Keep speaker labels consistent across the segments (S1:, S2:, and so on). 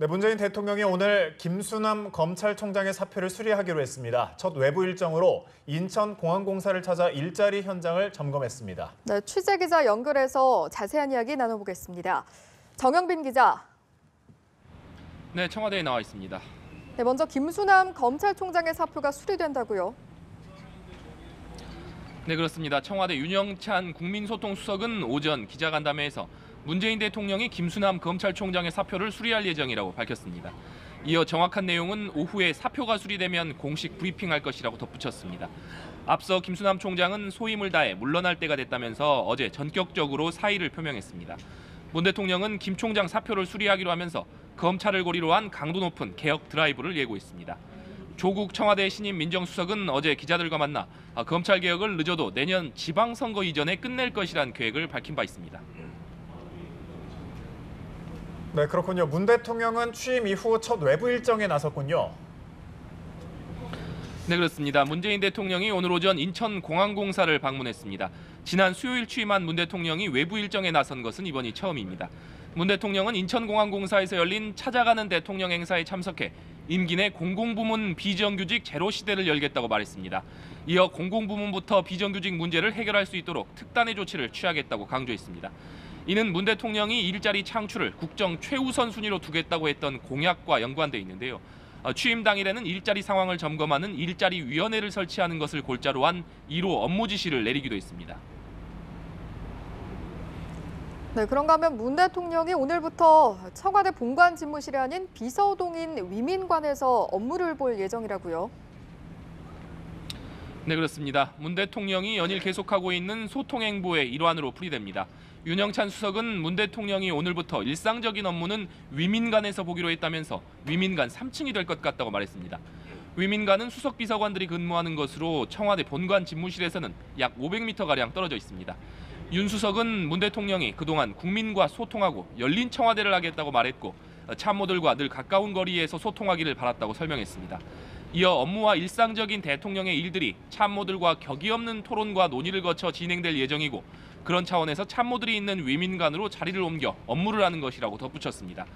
S1: 네, 문재인 대통령이 오늘 김수남 검찰총장의 사표를 수리하기로 했습니다. 첫 외부 일정으로 인천공항공사를 찾아 일자리 현장을 점검했습니다.
S2: 네, 취재기자 연결해서 자세한 이야기 나눠보겠습니다. 정영빈 기자.
S3: 네, 청와대에 나와 있습니다.
S2: 네, 먼저 김수남 검찰총장의 사표가 수리된다고요?
S3: 네, 그렇습니다. 청와대 윤영찬 국민소통수석은 오전 기자간담회에서 문재인 대통령이 김수남 검찰총장의 사표를 수리할 예정이라고 밝혔습니다. 이어 정확한 내용은 오후에 사표가 수리되면 공식 브리핑할 것이라고 덧붙였습니다. 앞서 김수남 총장은 소임을 다해 물러날 때가 됐다면서 어제 전격적으로 사의를 표명했습니다. 문 대통령은 김 총장 사표를 수리하기로 하면서 검찰을 고리로 한 강도 높은 개혁 드라이브를 예고했습니다. 조국 청와대 신임 민정수석은 어제 기자들과 만나 검찰개혁을 늦어도 내년 지방선거 이전에 끝낼 것이란 계획을 밝힌 바 있습니다.
S1: 네, 그렇군요. 문 대통령은 취임 이후 첫 외부 일정에 나섰군요.
S3: 네, 그렇습니다. 문재인 대통령이 오늘 오전 인천공항공사를 방문했습니다. 지난 수요일 취임한 문 대통령이 외부 일정에 나선 것은 이번이 처음입니다. 문 대통령은 인천공항공사에서 열린 찾아가는 대통령 행사에 참석해 임기 내 공공부문 비정규직 제로 시대를 열겠다고 말했습니다. 이어 공공부문부터 비정규직 문제를 해결할 수 있도록 특단의 조치를 취하겠다고 강조했습니다. 이는 문 대통령이 일자리 창출을 국정 최우선 순위로 두겠다고 했던 공약과 연관돼 있는데요. 취임 당일에는 일자리 상황을 점검하는 일자리위원회를 설치하는 것을 골자로 한 1호 업무 지시를 내리기도 했습니다.
S2: 네, 그런가 하면 문 대통령이 오늘부터 청와대 본관 집무실이 아닌 비서동인 위민관에서 업무를 볼 예정이라고요?
S3: 네, 그렇습니다. 문 대통령이 연일 계속하고 있는 소통행보의 일환으로 풀이됩니다. 윤영찬 수석은 문 대통령이 오늘부터 일상적인 업무는 위민관에서 보기로 했다면서 위민관 3층이 될 것 같다고 말했습니다. 위민관은 수석 비서관들이 근무하는 것으로 청와대 본관 집무실에서는 약 500m가량 떨어져 있습니다. 윤 수석은 문 대통령이 그동안 국민과 소통하고 열린 청와대를 하겠다고 말했고 참모들과 늘 가까운 거리에서 소통하기를 바랐다고 설명했습니다. 이어 업무와 일상적인 대통령의 일들이 참모들과 격이 없는 토론과 논의를 거쳐 진행될 예정이고 그런 차원에서 참모들이 있는 위민관으로 자리를 옮겨 업무를 하는 것이라고 덧붙였습니다.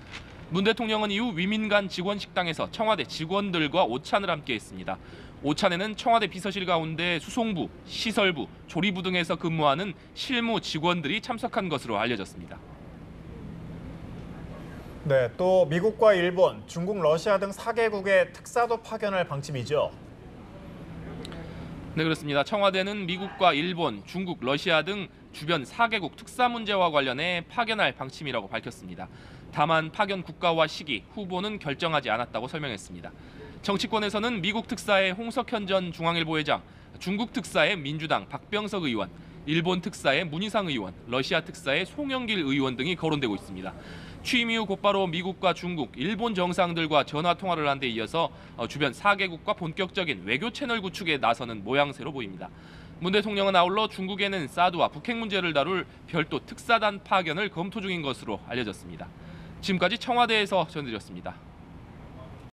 S3: 문 대통령은 이후 위민관 직원 식당에서 청와대 직원들과 오찬을 함께 했습니다. 오찬에는 청와대 비서실 가운데 수송부, 시설부, 조리부 등에서 근무하는 실무 직원들이 참석한 것으로 알려졌습니다.
S1: 네, 또 미국과 일본, 중국, 러시아 등 4개국의 특사도 파견할 방침이죠.
S3: 네, 그렇습니다. 청와대는 미국과 일본, 중국, 러시아 등 주변 4개국 특사 문제와 관련해 파견할 방침이라고 밝혔습니다. 다만 파견 국가와 시기, 후보는 결정하지 않았다고 설명했습니다. 정치권에서는 미국 특사의 홍석현 전 중앙일보 회장, 중국 특사의 민주당 박병석 의원, 일본 특사의 문희상 의원, 러시아 특사의 송영길 의원 등이 거론되고 있습니다. 취임 이후 곧바로 미국과 중국, 일본 정상들과 전화 통화를 한 데 이어서 주변 4개국과 본격적인 외교 채널 구축에 나서는 모양새로 보입니다. 문 대통령은 아울러 중국에는 사드와 북핵 문제를 다룰 별도 특사단 파견을 검토 중인 것으로 알려졌습니다. 지금까지 청와대에서 전해드렸습니다.